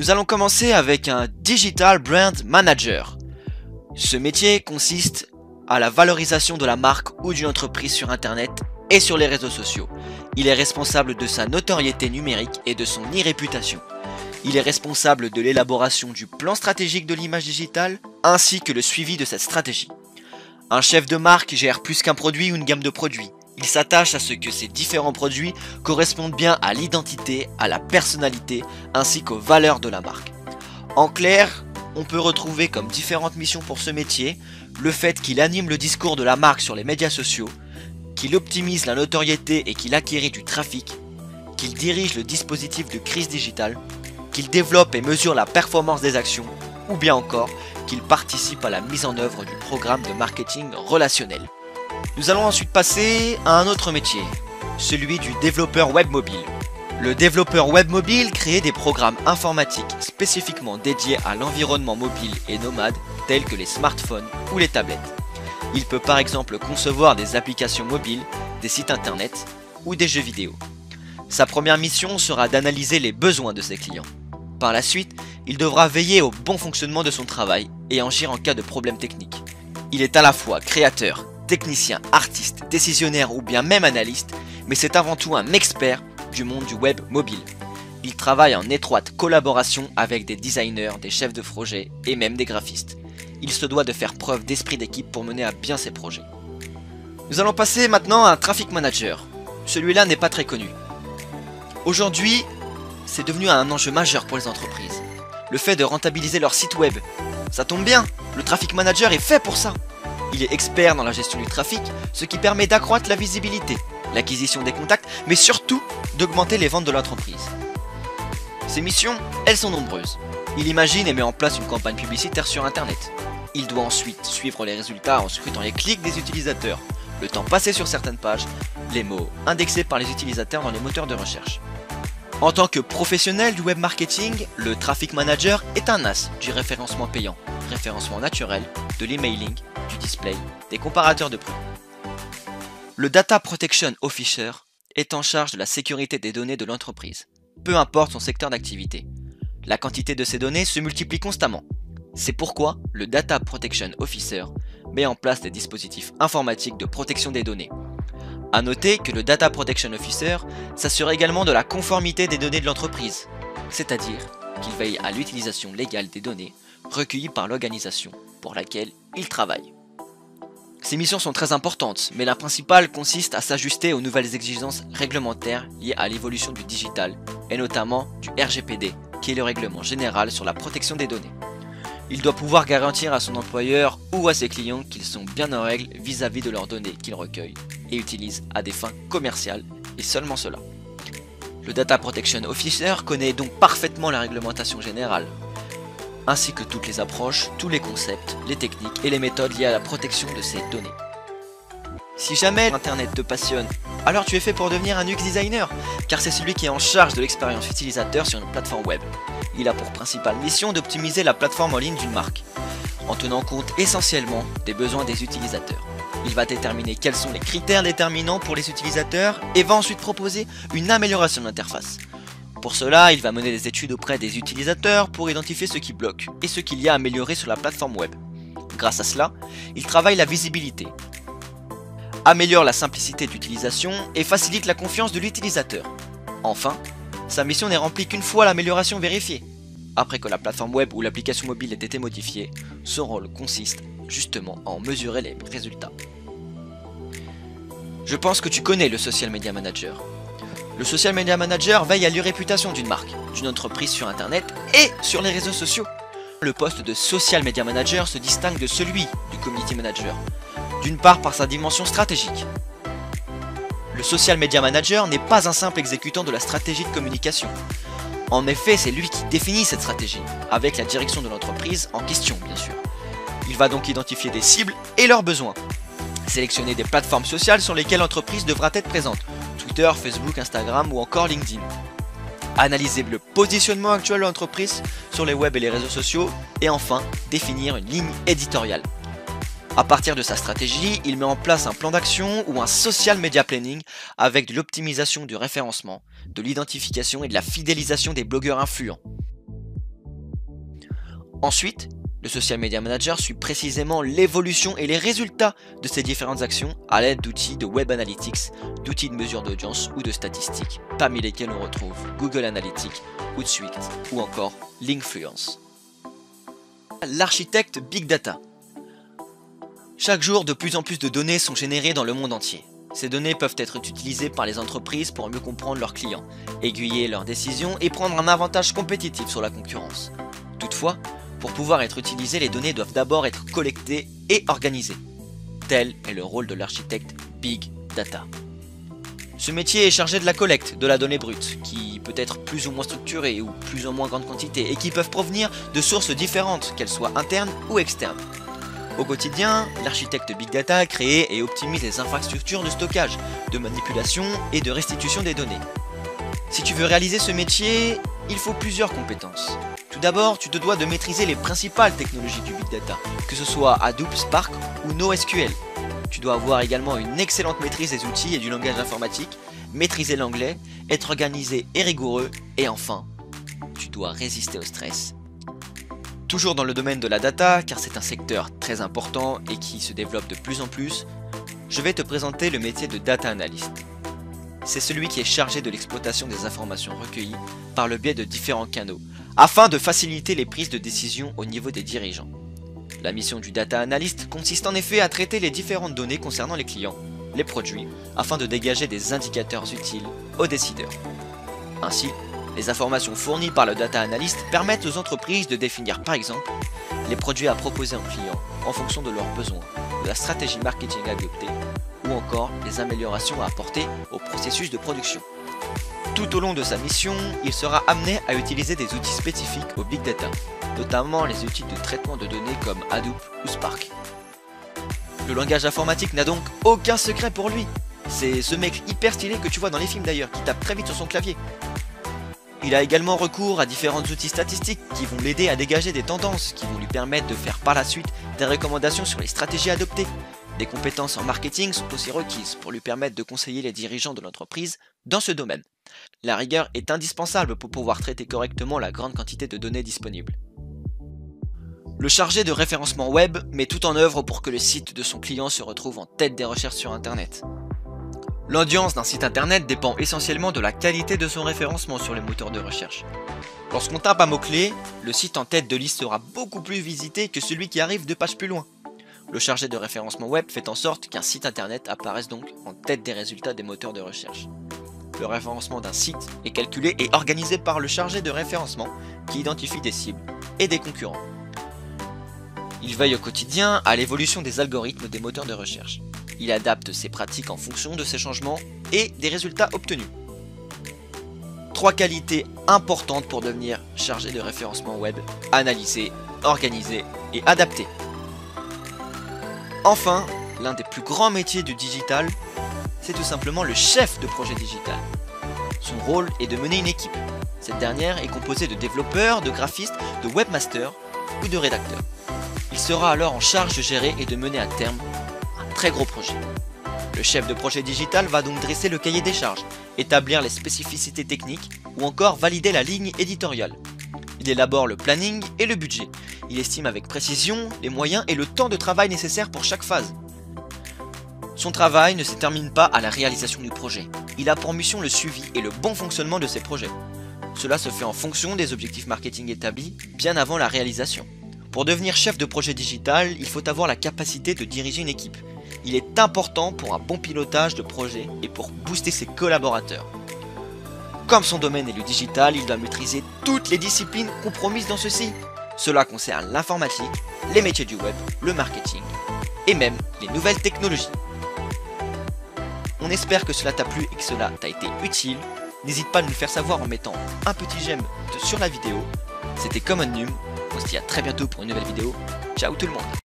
Nous allons commencer avec un Digital Brand Manager. Ce métier consiste à la valorisation de la marque ou d'une entreprise sur Internet et sur les réseaux sociaux. Il est responsable de sa notoriété numérique et de son e-réputation. Il est responsable de l'élaboration du plan stratégique de l'image digitale ainsi que le suivi de cette stratégie. Un chef de marque gère plus qu'un produit ou une gamme de produits. Il s'attache à ce que ces différents produits correspondent bien à l'identité, à la personnalité ainsi qu'aux valeurs de la marque. En clair, on peut retrouver comme différentes missions pour ce métier le fait qu'il anime le discours de la marque sur les médias sociaux, qu'il optimise la notoriété et qu'il acquérit du trafic, qu'il dirige le dispositif de crise digitale, qu'il développe et mesure la performance des actions, ou bien encore qu'il participe à la mise en œuvre du programme de marketing relationnel. Nous allons ensuite passer à un autre métier, celui du développeur web mobile. Le développeur web mobile crée des programmes informatiques spécifiquement dédiés à l'environnement mobile et nomade tels que les smartphones ou les tablettes. Il peut par exemple concevoir des applications mobiles, des sites internet ou des jeux vidéo. Sa première mission sera d'analyser les besoins de ses clients. Par la suite, il devra veiller au bon fonctionnement de son travail et agir en cas de problème technique. Il est à la fois créateur, technicien, artiste, décisionnaire ou bien même analyste, mais c'est avant tout un expert du monde du web mobile. Il travaille en étroite collaboration avec des designers, des chefs de projet et même des graphistes. Il se doit de faire preuve d'esprit d'équipe pour mener à bien ses projets. Nous allons passer maintenant à un traffic manager. Celui-là n'est pas très connu. Aujourd'hui, c'est devenu un enjeu majeur pour les entreprises. Le fait de rentabiliser leur site web. Ça tombe bien, le traffic manager est fait pour ça. Il est expert dans la gestion du trafic, ce qui permet d'accroître la visibilité, l'acquisition des contacts, mais surtout d'augmenter les ventes de l'entreprise. Ses missions, elles sont nombreuses. Il imagine et met en place une campagne publicitaire sur Internet. Il doit ensuite suivre les résultats en scrutant les clics des utilisateurs, le temps passé sur certaines pages, les mots indexés par les utilisateurs dans les moteurs de recherche. En tant que professionnel du web marketing, le traffic manager est un as du référencement payant, référencement naturel, de l'emailing, du display, des comparateurs de prix. Le Data Protection Officer est en charge de la sécurité des données de l'entreprise, peu importe son secteur d'activité. La quantité de ces données se multiplie constamment. C'est pourquoi le Data Protection Officer met en place des dispositifs informatiques de protection des données. A noter que le Data Protection Officer s'assure également de la conformité des données de l'entreprise, c'est-à-dire qu'il veille à l'utilisation légale des données recueillies par l'organisation pour laquelle il travaille. Ces missions sont très importantes, mais la principale consiste à s'ajuster aux nouvelles exigences réglementaires liées à l'évolution du digital, et notamment du RGPD, qui est le règlement général sur la protection des données. Il doit pouvoir garantir à son employeur ou à ses clients qu'ils sont bien en règle vis-à-vis de leurs données qu'ils recueillent et utilisent à des fins commerciales, et seulement cela. Le Data Protection Officer connaît donc parfaitement la réglementation générale, ainsi que toutes les approches, tous les concepts, les techniques et les méthodes liées à la protection de ces données. Si jamais Internet te passionne, alors tu es fait pour devenir un UX designer, car c'est celui qui est en charge de l'expérience utilisateur sur une plateforme web. Il a pour principale mission d'optimiser la plateforme en ligne d'une marque, en tenant compte essentiellement des besoins des utilisateurs. Il va déterminer quels sont les critères déterminants pour les utilisateurs et va ensuite proposer une amélioration de l'interface. Pour cela, il va mener des études auprès des utilisateurs pour identifier ce qui bloque et ce qu'il y a à améliorer sur la plateforme web. Grâce à cela, il travaille la visibilité, améliore la simplicité d'utilisation et facilite la confiance de l'utilisateur. Enfin, sa mission n'est remplie qu'une fois l'amélioration vérifiée. Après que la plateforme web ou l'application mobile ait été modifiée, son rôle consiste justement à en mesurer les résultats. Je pense que tu connais le Social Media Manager. Le Social Media Manager veille à l'e-réputation d'une marque, d'une entreprise sur Internet et sur les réseaux sociaux. Le poste de Social Media Manager se distingue de celui du Community Manager, d'une part par sa dimension stratégique. Le Social Media Manager n'est pas un simple exécutant de la stratégie de communication. En effet, c'est lui qui définit cette stratégie, avec la direction de l'entreprise en question bien sûr. Il va donc identifier des cibles et leurs besoins, sélectionner des plateformes sociales sur lesquelles l'entreprise devra être présente, Twitter, Facebook, Instagram ou encore LinkedIn. Analyser le positionnement actuel de l'entreprise sur les web et les réseaux sociaux, et enfin, définir une ligne éditoriale. À partir de sa stratégie, il met en place un plan d'action ou un social media planning avec de l'optimisation du référencement, de l'identification et de la fidélisation des blogueurs influents. Ensuite, le Social Media Manager suit précisément l'évolution et les résultats de ces différentes actions à l'aide d'outils de Web Analytics, d'outils de mesure d'audience ou de statistiques, parmi lesquels on retrouve Google Analytics, Hootsuite ou encore Linkfluence. L'architecte Big Data. Chaque jour, de plus en plus de données sont générées dans le monde entier. Ces données peuvent être utilisées par les entreprises pour mieux comprendre leurs clients, aiguiller leurs décisions et prendre un avantage compétitif sur la concurrence. Toutefois, pour pouvoir être utilisées, les données doivent d'abord être collectées et organisées. Tel est le rôle de l'architecte Big Data. Ce métier est chargé de la collecte de la donnée brute, qui peut être plus ou moins structurée ou plus ou moins grande quantité, et qui peuvent provenir de sources différentes, qu'elles soient internes ou externes. Au quotidien, l'architecte Big Data crée et optimise les infrastructures de stockage, de manipulation et de restitution des données. Si tu veux réaliser ce métier, il faut plusieurs compétences. Tout d'abord, tu te dois de maîtriser les principales technologies du Big Data, que ce soit Hadoop, Spark ou NoSQL. Tu dois avoir également une excellente maîtrise des outils et du langage informatique, maîtriser l'anglais, être organisé et rigoureux, et enfin, tu dois résister au stress. Toujours dans le domaine de la data, car c'est un secteur très important et qui se développe de plus en plus, je vais te présenter le métier de Data Analyst. C'est celui qui est chargé de l'exploitation des informations recueillies par le biais de différents canaux, afin de faciliter les prises de décision au niveau des dirigeants. La mission du Data Analyst consiste en effet à traiter les différentes données concernant les clients, les produits, afin de dégager des indicateurs utiles aux décideurs. Ainsi, les informations fournies par le Data Analyst permettent aux entreprises de définir par exemple les produits à proposer aux clients en fonction de leurs besoins, de la stratégie marketing adoptée ou encore les améliorations à apporter au processus de production. Tout au long de sa mission, il sera amené à utiliser des outils spécifiques au Big Data, notamment les outils de traitement de données comme Hadoop ou Spark. Le langage informatique n'a donc aucun secret pour lui. C'est ce mec hyper stylé que tu vois dans les films d'ailleurs, qui tape très vite sur son clavier. Il a également recours à différents outils statistiques qui vont l'aider à dégager des tendances, qui vont lui permettre de faire par la suite des recommandations sur les stratégies adoptées. Des compétences en marketing sont aussi requises pour lui permettre de conseiller les dirigeants de l'entreprise dans ce domaine. La rigueur est indispensable pour pouvoir traiter correctement la grande quantité de données disponibles. Le chargé de référencement web met tout en œuvre pour que le site de son client se retrouve en tête des recherches sur Internet. L'audience d'un site Internet dépend essentiellement de la qualité de son référencement sur les moteurs de recherche. Lorsqu'on tape un mot-clé, le site en tête de liste sera beaucoup plus visité que celui qui arrive 2 pages plus loin. Le chargé de référencement web fait en sorte qu'un site Internet apparaisse donc en tête des résultats des moteurs de recherche. Le référencement d'un site est calculé et organisé par le chargé de référencement qui identifie des cibles et des concurrents. Il veille au quotidien à l'évolution des algorithmes des moteurs de recherche. Il adapte ses pratiques en fonction de ces changements et des résultats obtenus. 3 qualités importantes pour devenir chargé de référencement web: analyser, organiser et adapter. Enfin, l'un des plus grands métiers du digital, c'est tout simplement le chef de projet digital. Son rôle est de mener une équipe. Cette dernière est composée de développeurs, de graphistes, de webmasters ou de rédacteurs. Il sera alors en charge de gérer et de mener à terme un très gros projet. Le chef de projet digital va donc dresser le cahier des charges, établir les spécificités techniques ou encore valider la ligne éditoriale. Il élabore le planning et le budget. Il estime avec précision les moyens et le temps de travail nécessaires pour chaque phase. Son travail ne se termine pas à la réalisation du projet. Il a pour mission le suivi et le bon fonctionnement de ses projets. Cela se fait en fonction des objectifs marketing établis bien avant la réalisation. Pour devenir chef de projet digital, il faut avoir la capacité de diriger une équipe. Il est important pour un bon pilotage de projet et pour booster ses collaborateurs. Comme son domaine est le digital, il doit maîtriser toutes les disciplines compromises dans ceci. Cela concerne l'informatique, les métiers du web, le marketing et même les nouvelles technologies. On espère que cela t'a plu et que cela t'a été utile. N'hésite pas à nous le faire savoir en mettant un petit j'aime sur la vidéo. C'était Common Num. On se dit à très bientôt pour une nouvelle vidéo. Ciao tout le monde.